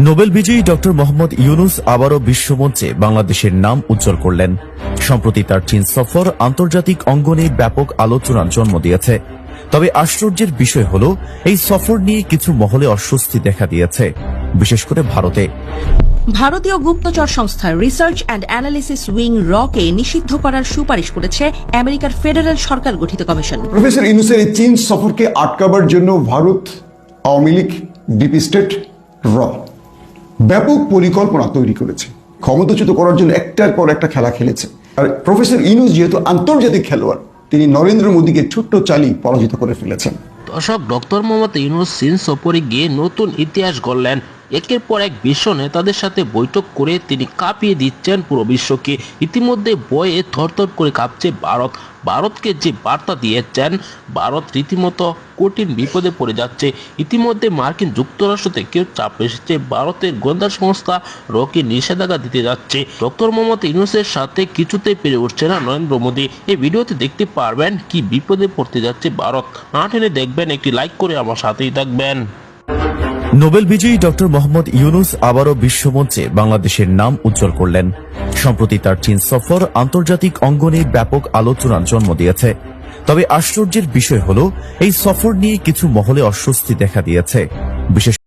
Nobel বিজয়ী doctor Mohammad Yunus আবারও বিশ্বমঞ্চে বাংলাদেশের নাম উজ্জ্বল করলেন। সম্প্রতি তার চীন সফর আন্তর্জাতিক অঙ্গনে ব্যাপক আলোচনার জন্ম দিয়েছে। তবে আশ্চর্যের বিষয় হল, এই সফর নিয়ে কিছু মহলে অস্বস্তি দেখা দিয়েছে, বিশেষ করে ভারতে। ভারতীয় গুপ্তচর সংস্থা রিসার্চ অ্যান্ড অ্যানালিসিস উইং রকে নিষিদ্ধ করার সুপারিশ করেছে আমেরিকার ফেডারেল সরকার গঠিত কমিশন। প্রফেসর ইউনুসের এই চীন সফরকে আটকাবার জন্য ভারত, আওয়ামী লীগ, ডিপি স্টেট, র ব্যাপক পরিকল্পনা তৈরি করেছে। ক্ষমতাচ্যুত করার জন্য একটার পর একটা খেলা খেলেছে। আর প্রফেসর ইউনুস যেহেতু আন্তর্জাতিক খেলোয়াড়, তিনি নরেন্দ্র মোদীকে ছোট্ট চালি পরাজিত করে ফেলেছেন। দর্শক, ডক্টর মোহাম্মদ ইউনুস চীন সফরে গিয়ে নতুন ইতিহাস গড়লেন। একের পর এক বিশ্ব নেতাদের সাথে বৈঠক করে তিনি কাঁপিয়ে দিচ্ছেন পুরো বিশ্বকে। ইতিমধ্যে বয়ে থরথর করে কাঁপছে ভারত। ভারতকে যে বার্তা দিয়েছেন, ভারত রীতিমতো কঠিন বিপদে পড়ে যাচ্ছে। ইতিমধ্যে মার্কিন যুক্তরাষ্ট্র থেকেও চাপ এসেছে, ভারতের গোয়েন্দা সংস্থা রকে নিষেধাজ্ঞা দিতে যাচ্ছে। ডক্টর মোহাম্মদ ইউনুসের সাথে কিছুতেই পেরে উঠছে না নরেন্দ্র মোদী। এই ভিডিওতে দেখতে পারবেন কি বিপদে পড়তে যাচ্ছে ভারত। না টেনে দেখবেন, একটি লাইক করে আমার সাথেই থাকবেন। নোবেল বিজয়ী ডক্টর মোহাম্মদ ইউনুস আবারও বিশ্বমঞ্চে বাংলাদেশের নাম উজ্জ্বল করলেন। সম্প্রতি তার চীন সফর আন্তর্জাতিক অঙ্গনে ব্যাপক আলোচনার জন্ম দিয়েছে। তবে আশ্চর্যের বিষয় হল, এই সফর নিয়ে কিছু মহলে অস্বস্তি দেখা দিয়েছে, বিশেষ